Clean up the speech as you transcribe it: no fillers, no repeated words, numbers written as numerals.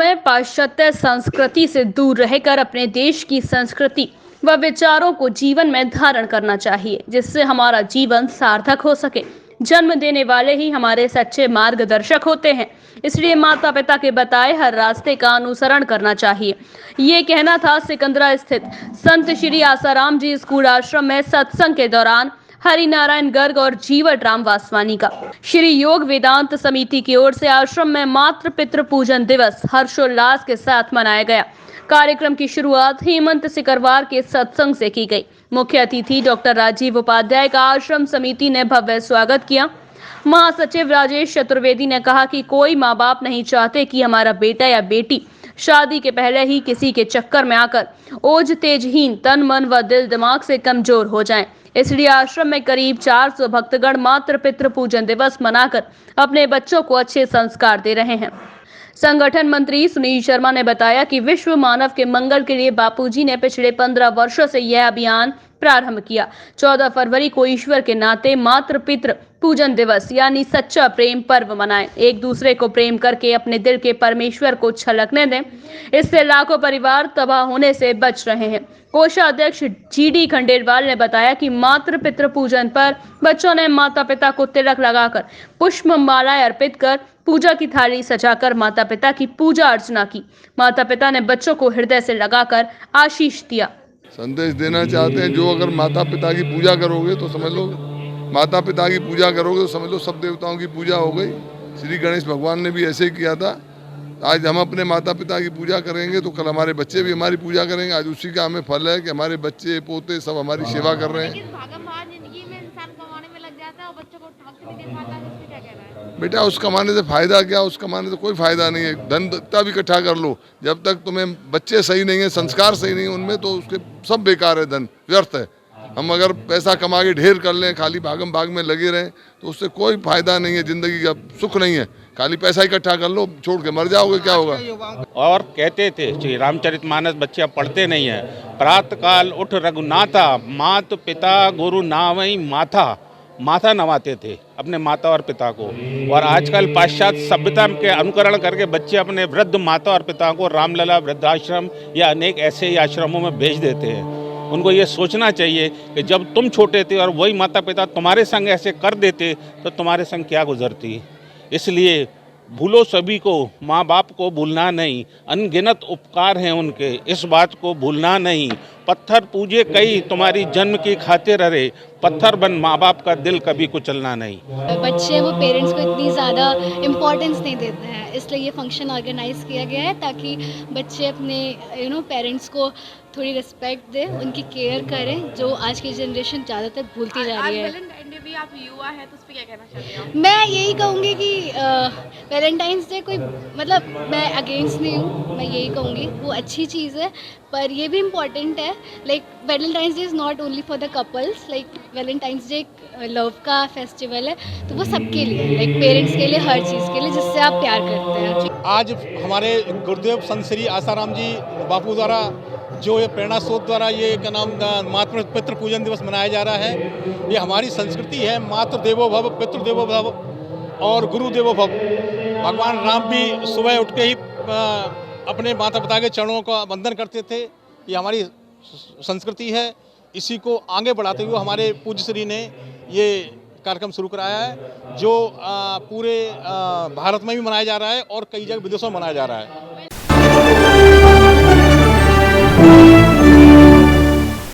हमें पाश्चात्य संस्कृति से दूर रहकर अपने देश की संस्कृति व विचारों को जीवन में धारण करना चाहिए, जिससे हमारा जीवन सार्थक हो सके। जन्म देने वाले ही हमारे सच्चे मार्गदर्शक होते हैं, इसलिए माता पिता के बताए हर रास्ते का अनुसरण करना चाहिए। ये कहना था सिकंदरा स्थित संत श्री आसाराम जी स्कूल आश्रम में सत्संग के दौरान हरिनारायण गर्ग और जीवट राम वासवानी का। श्री योग वेदांत समिति की ओर से आश्रम में मातृ पितृ पूजन दिवस हर्षोल्लास के साथ मनाया गया। कार्यक्रम की शुरुआत हेमंत सिकरवार के सत्संग से की गई। मुख्य अतिथि डॉक्टर राजीव उपाध्याय का आश्रम समिति ने भव्य स्वागत किया। महासचिव राजेश चतुर्वेदी ने कहा कि कोई माँ बाप नहीं चाहते कि हमारा बेटा या बेटी शादी के पहले ही किसी के चक्कर में आकर ओज तेजहीन तन मन व दिल दिमाग से कमजोर हो जाएं। इसलिए आश्रम में करीब 400 भक्तगण मातृ पितृ पूजन दिवस मनाकर अपने बच्चों को अच्छे संस्कार दे रहे हैं। संगठन मंत्री सुनील शर्मा ने बताया कि विश्व मानव के मंगल के लिए बापूजी ने पिछले 15 वर्षों से यह अभियान प्रारंभ किया। 14 फरवरी को ईश्वर के नाते मातृ पितृ पूजन दिवस यानी सच्चा प्रेम पर्व मनाएं। एक दूसरे को प्रेम करके अपने दिल के परमेश्वर को छलकने दें। इससे लाखों परिवार तबाह होने से बच रहे हैं। कोषाध्यक्ष GD खंडेलवाल ने बताया कि मातृ पितृ पूजन पर बच्चों ने माता पिता को तिलक लगाकर पुष्प मालाएं अर्पित कर पूजा की थाली सजाकर माता पिता की पूजा अर्चना की। माता पिता ने बच्चों को हृदय से लगाकर आशीष दिया। संदेश देना चाहते हैं, जो अगर माता पिता की पूजा करोगे तो समझ लो, माता पिता की पूजा करोगे तो समझ लो सब देवताओं की पूजा हो गई। श्री गणेश भगवान ने भी ऐसे ही किया था। आज हम अपने माता पिता की पूजा करेंगे तो कल हमारे बच्चे भी हमारी पूजा करेंगे। आज उसी का हमें फल है कि हमारे बच्चे पोते सब हमारी सेवा कर रहे हैं। जिंदगी में इंसान कमाने में लग जाता है और बच्चों को वक्त नहीं दे पाता, इसमें क्या कहना है? बेटा उस कमाने से फायदा क्या? उस कमाने से कोई फायदा नहीं है। धन इतना भी इकट्ठा कर लो, जब तक तुम्हें बच्चे सही नहीं है, संस्कार सही नहीं है उनमें, तो उसके सब बेकार है, धन व्यर्थ है। हम अगर पैसा कमा के ढेर कर लें, खाली भागम भाग में लगे रहें, तो उससे कोई फायदा नहीं है। जिंदगी का सुख नहीं है। खाली पैसा इकट्ठा कर लो, छोड़ के मर जाओगे, क्या होगा? और कहते थे श्री रामचरितमानस बच्चे अब पढ़ते नहीं है। प्रातः काल उठ रघुनाथा, मात पिता गुरु नावई माथा। माथा नवाते थे अपने माता और पिता को। और आजकल पाश्चात्य सभ्यता के अनुकरण करके बच्चे अपने वृद्ध माता और पिता को रामलला वृद्धाश्रम या अनेक ऐसे ही आश्रमों में भेज देते हैं। उनको ये सोचना चाहिए कि जब तुम छोटे थे और वही माता पिता तुम्हारे संग ऐसे कर देते तो तुम्हारे संग क्या गुजरती। इसलिए भूलो सभी को, माँ बाप को भूलना नहीं। अनगिनत उपकार हैं उनके, इस बात को भूलना नहीं। पत्थर पूजे कई तुम्हारी जन्म की खातिर, अरे पत्थर बन माँ बाप का दिल कभी कुचलना नहीं। बच्चे वो पेरेंट्स को इतनी ज़्यादा इम्पोर्टेंस नहीं देते हैं, इसलिए ये फंक्शन ऑर्गेनाइज किया गया है ताकि बच्चे अपने पेरेंट्स को थोड़ी रिस्पेक्ट दें, उनकी केयर करें, जो आज की जनरेशन ज़्यादातर भूलती जा रही है। वैलेंटाइन डे भी आप युवा है तो उस पर क्या कहना चाहते हो? मैं यही कहूँगी कि वैलेंटाइंस डे कोई मतलब मैं अगेंस्ट नहीं हूँ, मैं यही कहूँगी वो अच्छी चीज़ है, पर ये भी इम्पॉर्टेंट है। Like Valentine's day is not only for the couples, like Valentine's day love का फेस्टिवल है, तो वो सबके लिए, लाइक पेरेंट्स के लिए, हर चीज़ के लिए जिससे आप प्यार करते हैं। आज हमारे गुरुदेव संत श्री आसाराम जी बापू द्वारा जो ये प्रेरणा स्रोत द्वारा ये क्या नाम मातृ पितृ पूजन दिवस मनाया जा रहा है। ये हमारी संस्कृति है, मातृ देवो भव, पितृ देवो भव और गुरु देवो भव। भगवान राम भी सुबह उठ के ही अपने माता पिता के चरणों का वंदन करते थे। ये हमारी संस्कृति है, इसी को आगे बढ़ाते हुए हमारे पूज्य श्री ने ये कार्यक्रम शुरू कराया है, जो पूरे भारत में भी मनाया जा रहा है और कई जगह विदेशों में मनाया जा रहा है।